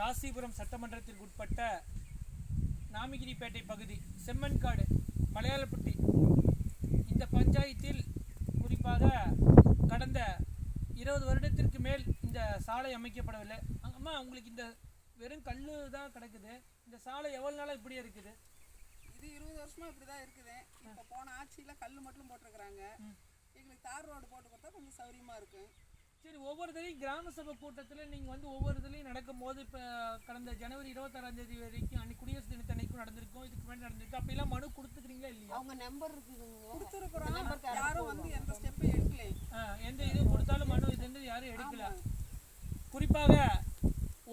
ராசிபுரம் சட்டமன்றத்திற்கு உட்பட்ட நாமிகிரிப்பேட்டை பகுதி செம்மன்காடு மலையாளப்பட்டி இந்த பஞ்சாயத்தில் குறிப்பாக கடந்த 20 வருடத்திற்கு மேல் இந்த சாலை அமைக்கப்படவில்லை. அம்மா, உங்களுக்கு இந்த வெறும் கல் தான் கிடக்குது. இந்த சாலை எவ்வளோ நாளாக இப்படியே இருக்குது? இது 20 வருஷமா இப்படி தான் இருக்குது. இப்போ போன ஆட்சியில் கல் மட்டும் போட்டிருக்கிறாங்க. எங்களுக்கு தார் ரோடு போட்டு கொடுத்தா கொஞ்சம் சௌரியமாக இருக்கும். சரி, ஒவ்வொரு தடையும் கிராம சபை கூட்டத்தில் நீங்கள் வந்து ஒவ்வொரு இதுலையும் நடக்கும்போது இப்போ கடந்த ஜனவரி 26ஆம் தேதி வரைக்கும் அன்னைக்கு குடியரசு தினத்தன்னைக்கும் நடந்திருக்கும், இதுக்கு முன்னாடி நடந்திருக்கு. அப்படிலாம் மனு கொடுத்துக்கிறீங்களா இல்லையா? அவங்க நம்பர் இருக்குதுங்க, கொடுத்துருக்குறோம். யாரும் வந்து எந்த ஸ்டெப்பும் எடுக்கல. எந்த இது கொடுத்தாலும் மனு இது யாரும் எடுக்கல. குறிப்பாக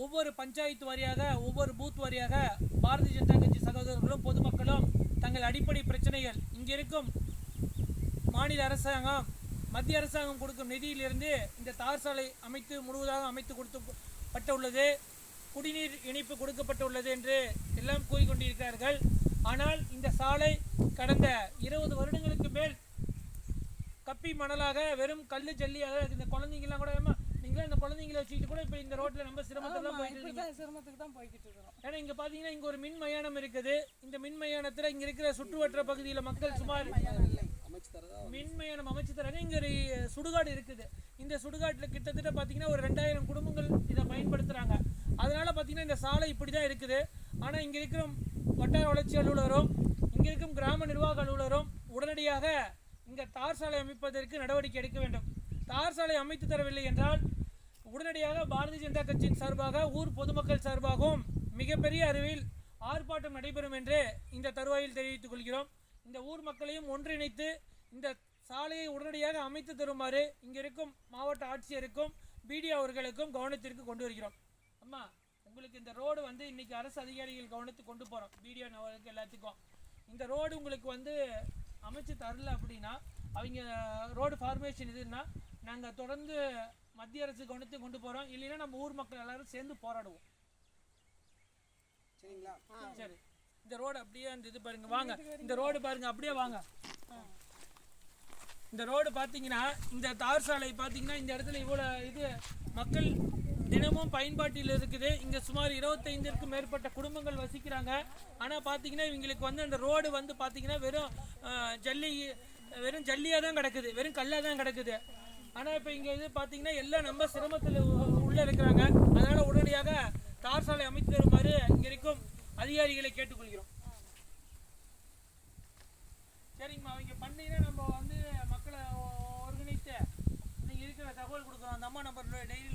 ஒவ்வொரு பஞ்சாயத்து வாரியாக ஒவ்வொரு பூத் வாரியாக பாரதிய ஜனதா கட்சி சகோதரர்களும் பொதுமக்களும் தங்கள் அடிப்படை பிரச்சனைகள் இங்கே இருக்கும் மாநில அரசாங்கம் மத்திய அரசாங்கம் கொடுக்கும் நிதியிலிருந்து இந்த தார் சாலை முழுவதாக அமைத்து கொடுக்கப்பட்டுள்ளது, குடிநீர் இணைப்பு கொடுக்கப்பட்டுள்ளது என்று எல்லாம் கூறிக்கொண்டிருக்கிறார்கள். ஆனால் இந்த சாலை கடந்த 20 வருடங்களுக்கு மேல் கப்பி மணலாக வெறும் கல்லு ஜல்லியாக இந்த குழந்தைங்கலாம் கூட நீங்களும் இந்த குழந்தைங்களை வச்சுக்கிட்டு கூட இப்போ இந்த ரோட்டில் நம்ம சிரமத்துக்கு தான் போய்கிட்டு இருக்கிறோம். ஏன்னா இங்கே பார்த்தீங்கன்னா இங்கே ஒரு மின் மயானம் இருக்குது. இந்த மின் மயானத்தில் இங்கே இருக்கிற சுற்றுவட்டார பகுதியில் மக்கள் சுமார் மின் மயானம் அமைச்சு தராங்க. இங்கே ஒரு சுடுகாடு இருக்குது. இந்த சுடுகாட்டில் கிட்டத்தட்ட பார்த்தீங்கன்னா ஒரு 2000 குடும்பங்கள் இதை பயன்படுத்துகிறாங்க. அதனால் பார்த்தீங்கன்னா இந்த சாலை இப்படி தான் இருக்குது. ஆனால் இங்கே இருக்கிற வட்டார வளர்ச்சி அலுவலரும் இங்கே இருக்கும் கிராம நிர்வாக அலுவலரும் உடனடியாக இங்கே தார் சாலை அமைப்பதற்கு நடவடிக்கை எடுக்க வேண்டும். தார் சாலை அமைத்து தரவில்லை என்றால் உடனடியாக பாரதிய ஜனதா கட்சியின் சார்பாக ஊர் பொதுமக்கள் சார்பாகவும் மிகப்பெரிய அளவில் ஆர்ப்பாட்டம் நடைபெறும் என்று இந்த தருவாயில் தெரிவித்துக் கொள்கிறோம். இந்த ஊர் மக்களையும் ஒன்றிணைத்து இந்த சாலையை உடனடியாக அமைத்து தருமாறு இங்கே இருக்கும் மாவட்ட ஆட்சியருக்கும் பிடிஓ அவர்களுக்கும் கவனத்திற்கு கொண்டு வருகிறோம். அம்மா, உங்களுக்கு இந்த ரோடு வந்து இன்னைக்கு அரசு அதிகாரிகள் கவனத்துக்கு கொண்டு போகிறோம், பிடிஓ அவர்களுக்கு எல்லாத்துக்கும். இந்த ரோடு உங்களுக்கு வந்து அமைச்சு தரல அப்படின்னா அவங்க ரோடு ஃபார்மேஷன் இதுன்னா நாங்கள் தொடர்ந்து மத்திய அரசு கவனத்துக்கு கொண்டு போகிறோம். இல்லைன்னா நம்ம ஊர் மக்கள் எல்லாரும் சேர்ந்து போராடுவோம். சரிங்களா? சரி, இந்த ரோடு அப்படியே அந்த இது பாருங்க, வாங்க இந்த ரோடு பாருங்க, அப்படியே வாங்க. இந்த ரோடு பார்த்தீங்கன்னா இந்த தார் சாலை பார்த்தீங்கன்னா இந்த இடத்துல இவ்வளோ இது மக்கள் தினமும் பயன்பாட்டில் இருக்குது. இங்கே சுமார் 25க்கும் மேற்பட்ட குடும்பங்கள் வசிக்கிறாங்க. ஆனால் பார்த்தீங்கன்னா இவங்களுக்கு வந்து அந்த ரோடு வந்து பார்த்தீங்கன்னா வெறும் ஜல்லியாக தான் கிடக்குது, வெறும் கல்லாக தான் கிடக்குது. ஆனால் இப்போ இங்கே இது பார்த்தீங்கன்னா எல்லாம் நம்ம சிரமத்தில் உள்ளே இருக்கிறாங்க. அதனால் உடனடியாக தார் சாலை அமைத்து தருமாறு இங்கே இருக்கும் அதிகாரிகளை கேட்டுக்கொள்கிறோம். சரிங்கம்மா, அவங்க பண்ணீங்கன்னா நம்ம வந்து மக்களை ஒருங்கிணைத்து நீங்கள் இருக்கிற தகவல் கொடுக்குறோம். அந்த அம்மா நம்பர் டெய்லி